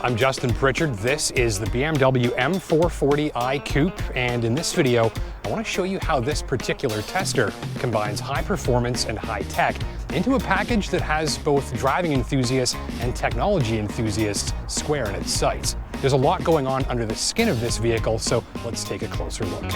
I'm Justin Pritchard. This is the BMW M440i Coupe, and in this video, I want to show you how this particular tester combines high performance and high tech into a package that has both driving enthusiasts and technology enthusiasts square in its sights. There's a lot going on under the skin of this vehicle, so let's take a closer look.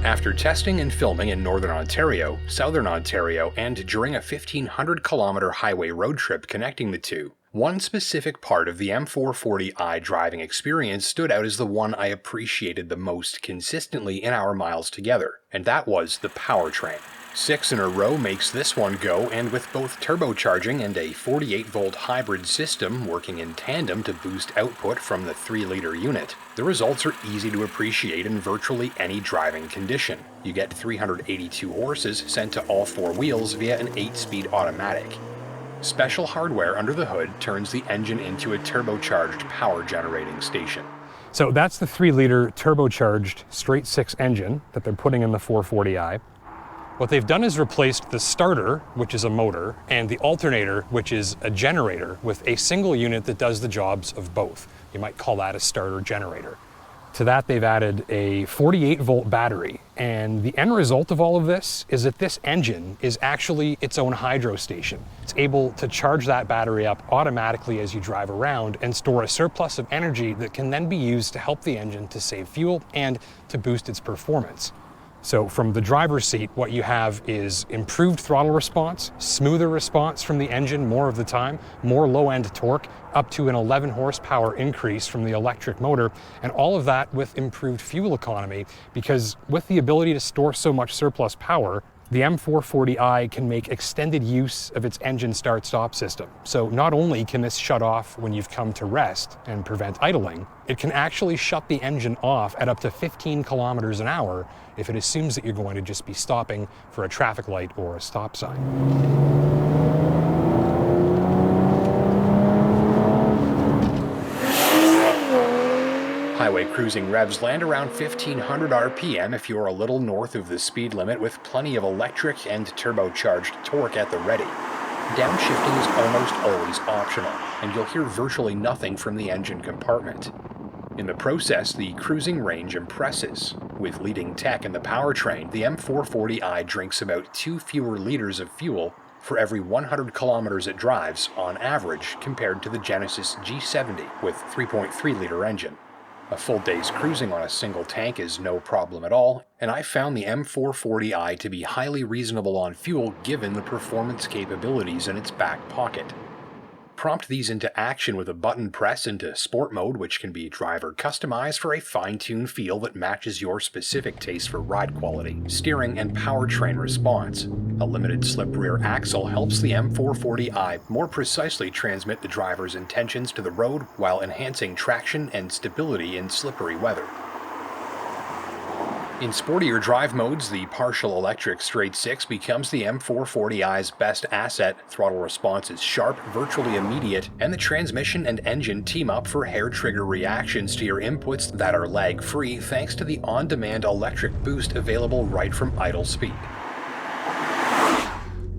After testing and filming in Northern Ontario, Southern Ontario, and during a 1,500-kilometer highway road trip connecting the two, one specific part of the M440i driving experience stood out as the one I appreciated the most consistently in our miles together, and that was the powertrain. 6 in a row makes this one go, and with both turbocharging and a 48-volt hybrid system working in tandem to boost output from the 3-liter unit, the results are easy to appreciate in virtually any driving condition. You get 382 horses sent to all 4 wheels via an 8-speed automatic. Special hardware under the hood turns the engine into a turbocharged power generating station. So that's the 3-liter turbocharged straight 6 engine that they're putting in the 440i. What they've done is replaced the starter, which is a motor, and the alternator, which is a generator, with a single unit that does the jobs of both. You might call that a starter generator. To that, they've added a 48-volt battery, and the end result of all of this is that this engine is actually its own hydro station. It's able to charge that battery up automatically as you drive around and store a surplus of energy that can then be used to help the engine to save fuel and to boost its performance. So from the driver's seat, what you have is improved throttle response, smoother response from the engine more of the time, more low-end torque, up to an 11 horsepower increase from the electric motor, and all of that with improved fuel economy, because with the ability to store so much surplus power, the M440i can make extended use of its engine start-stop system. So not only can this shut off when you've come to rest and prevent idling, it can actually shut the engine off at up to 15 kilometers an hour if it assumes that you're going to just be stopping for a traffic light or a stop sign. Highway cruising revs land around 1,500 RPM if you're a little north of the speed limit, with plenty of electric and turbocharged torque at the ready. Downshifting is almost always optional, and you'll hear virtually nothing from the engine compartment. In the process, the cruising range impresses. With leading tech in the powertrain, the M440i drinks about 2 fewer liters of fuel for every 100 kilometers it drives on average compared to the Genesis G70 with 3.3-liter engine. A full day's cruising on a single tank is no problem at all, and I found the M440i to be highly reasonable on fuel given the performance capabilities in its back pocket. Prompt these into action with a button press into sport mode, which can be driver customized for a fine-tuned feel that matches your specific taste for ride quality, steering, and powertrain response. A limited slip rear axle helps the M440i more precisely transmit the driver's intentions to the road while enhancing traction and stability in slippery weather. In sportier drive modes, the partial electric straight 6 becomes the M440i's best asset. Throttle response is sharp, virtually immediate, and the transmission and engine team up for hair-trigger reactions to your inputs that are lag-free thanks to the on-demand electric boost available right from idle speed.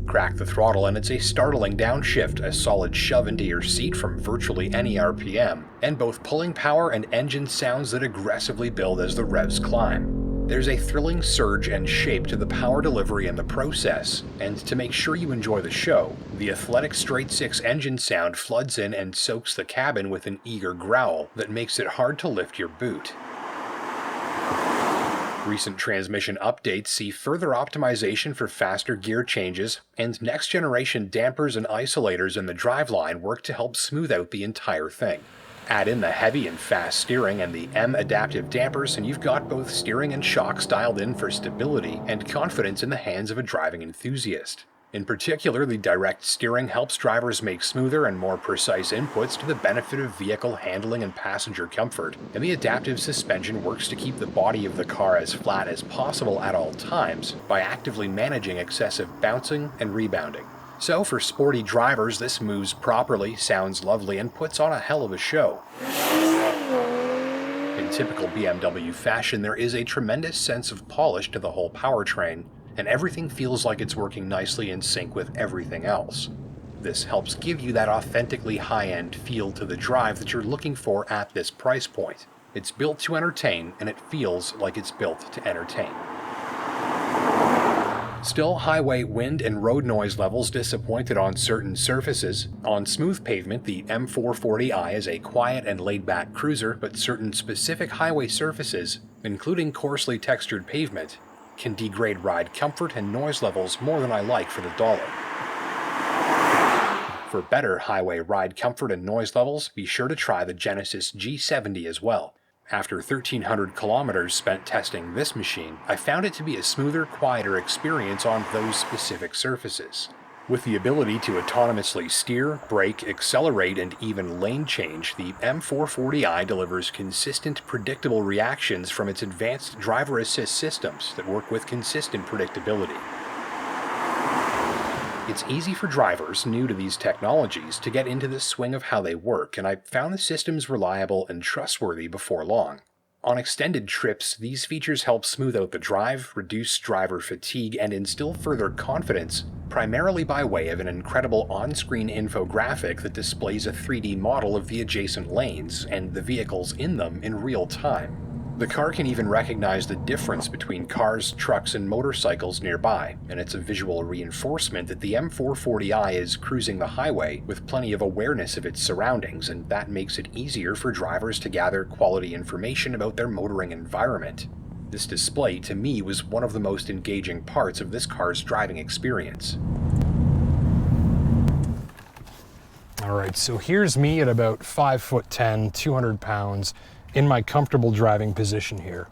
Crack the throttle and it's a startling downshift, a solid shove into your seat from virtually any RPM, and both pulling power and engine sounds that aggressively build as the revs climb. There's a thrilling surge and shape to the power delivery in the process, and to make sure you enjoy the show, the athletic straight 6 engine sound floods in and soaks the cabin with an eager growl that makes it hard to lift your boot. Recent transmission updates see further optimization for faster gear changes, and next-generation dampers and isolators in the driveline work to help smooth out the entire thing. Add in the heavy and fast steering and the M adaptive dampers, and you've got both steering and shocks dialed in for stability and confidence in the hands of a driving enthusiast. In particular, the direct steering helps drivers make smoother and more precise inputs to the benefit of vehicle handling and passenger comfort, and the adaptive suspension works to keep the body of the car as flat as possible at all times by actively managing excessive bouncing and rebounding. So for sporty drivers, this moves properly, sounds lovely, and puts on a hell of a show. In typical BMW fashion, there is a tremendous sense of polish to the whole powertrain, and everything feels like it's working nicely in sync with everything else. This helps give you that authentically high-end feel to the drive that you're looking for at this price point. It's built to entertain, and it feels like it's built to entertain. Still, highway wind and road noise levels disappointed on certain surfaces. On smooth pavement, the M440i is a quiet and laid-back cruiser, but certain specific highway surfaces, including coarsely textured pavement, can degrade ride comfort and noise levels more than I like for the dollar. For better highway ride comfort and noise levels, be sure to try the Genesis G70 as well. After 1,300 kilometers spent testing this machine, I found it to be a smoother, quieter experience on those specific surfaces. With the ability to autonomously steer, brake, accelerate, and even lane change, the M440i delivers consistent, predictable reactions from its advanced driver assist systems that work with consistent predictability. It's easy for drivers new to these technologies to get into the swing of how they work, and I found the systems reliable and trustworthy before long. On extended trips, these features help smooth out the drive, reduce driver fatigue, and instill further confidence, primarily by way of an incredible on-screen infographic that displays a 3D model of the adjacent lanes and the vehicles in them in real time. The car can even recognize the difference between cars, trucks, and motorcycles nearby, and it's a visual reinforcement that the M440i is cruising the highway with plenty of awareness of its surroundings, and that makes it easier for drivers to gather quality information about their motoring environment. This display, to me, was one of the most engaging parts of this car's driving experience. Alright, so here's me at about 5'10", 200 pounds, in my comfortable driving position here.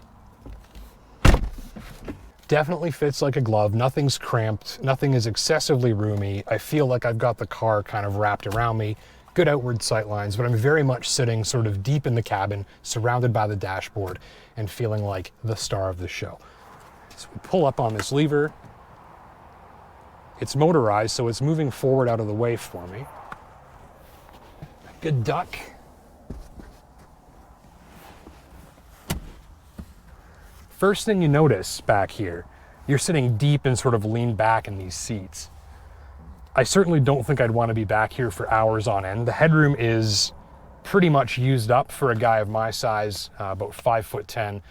Definitely fits like a glove, nothing's cramped, nothing is excessively roomy. I feel like I've got the car kind of wrapped around me, good outward sight lines, but I'm very much sitting sort of deep in the cabin, surrounded by the dashboard, and feeling like the star of the show. So we pull up on this lever. It's motorized, so it's moving forward out of the way for me. Good duck. First thing you notice back here, you're sitting deep and sort of leaned back in these seats. I certainly don't think I'd want to be back here for hours on end. The headroom is pretty much used up for a guy of my size, about 5'10".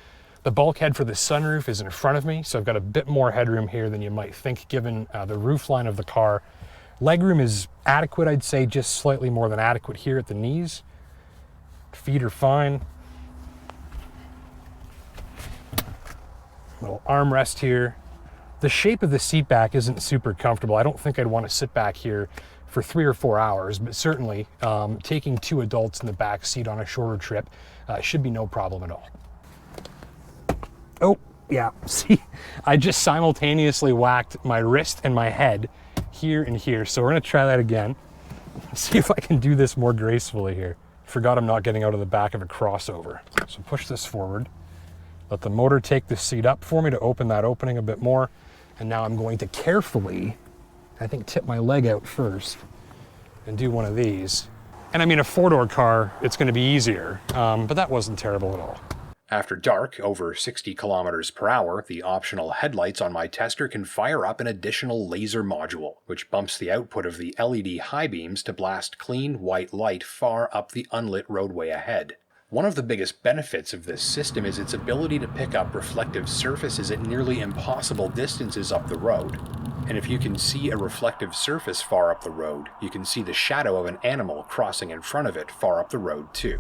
The bulkhead for the sunroof is in front of me, so I've got a bit more headroom here than you might think given the roofline of the car. Legroom is adequate, I'd say, just slightly more than adequate here at the knees. Feet are fine. Little armrest here. The shape of the seat back isn't super comfortable. I don't think I'd want to sit back here for 3 or 4 hours, but certainly taking 2 adults in the back seat on a shorter trip should be no problem at all. Oh, yeah, see, I just simultaneously whacked my wrist and my head here and here. So we're gonna try that again. See if I can do this more gracefully here. Forgot I'm not getting out of the back of a crossover. So push this forward. Let the motor take the seat up for me to open that opening a bit more. And now I'm going to carefully, I think, tip my leg out first and do one of these. And I mean, a 4-door car, it's going to be easier, but that wasn't terrible at all. After dark, over 60 kilometers per hour, the optional headlights on my tester can fire up an additional laser module, which bumps the output of the LED high beams to blast clean white light far up the unlit roadway ahead. One of the biggest benefits of this system is its ability to pick up reflective surfaces at nearly impossible distances up the road. And if you can see a reflective surface far up the road, you can see the shadow of an animal crossing in front of it far up the road too.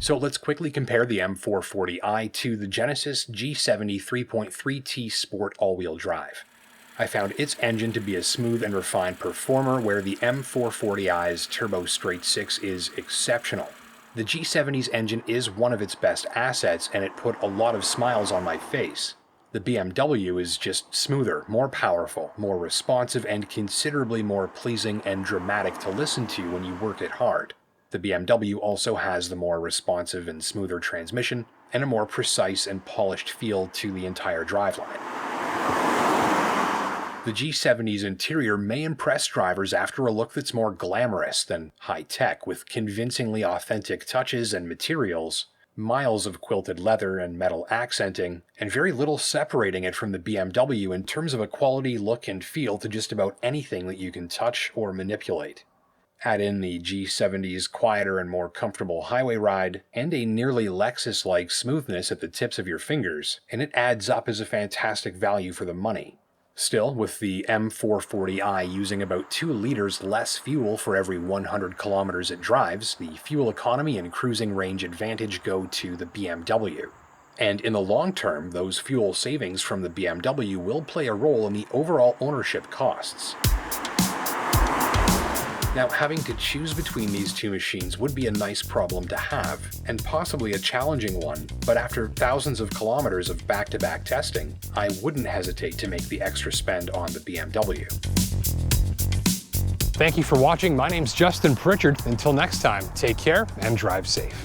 So let's quickly compare the M440i to the Genesis G70 3.3T Sport all-wheel drive. I found its engine to be a smooth and refined performer, where the M440i's turbo straight 6 is exceptional. The G70's engine is one of its best assets, and it put a lot of smiles on my face. The BMW is just smoother, more powerful, more responsive, and considerably more pleasing and dramatic to listen to when you work it hard. The BMW also has the more responsive and smoother transmission, and a more precise and polished feel to the entire driveline. The G70's interior may impress drivers after a look that's more glamorous than high-tech, with convincingly authentic touches and materials, miles of quilted leather and metal accenting, and very little separating it from the BMW in terms of a quality look and feel to just about anything that you can touch or manipulate. Add in the G70's quieter and more comfortable highway ride, and a nearly Lexus-like smoothness at the tips of your fingers, and it adds up as a fantastic value for the money. Still, with the M440i using about 2 liters less fuel for every 100 kilometers it drives, the fuel economy and cruising range advantage go to the BMW. And in the long term, those fuel savings from the BMW will play a role in the overall ownership costs. Now, having to choose between these two machines would be a nice problem to have, and possibly a challenging one, but after thousands of kilometers of back-to-back testing, I wouldn't hesitate to make the extra spend on the BMW. Thank you for watching. My name's Justin Pritchard. Until next time, take care and drive safe.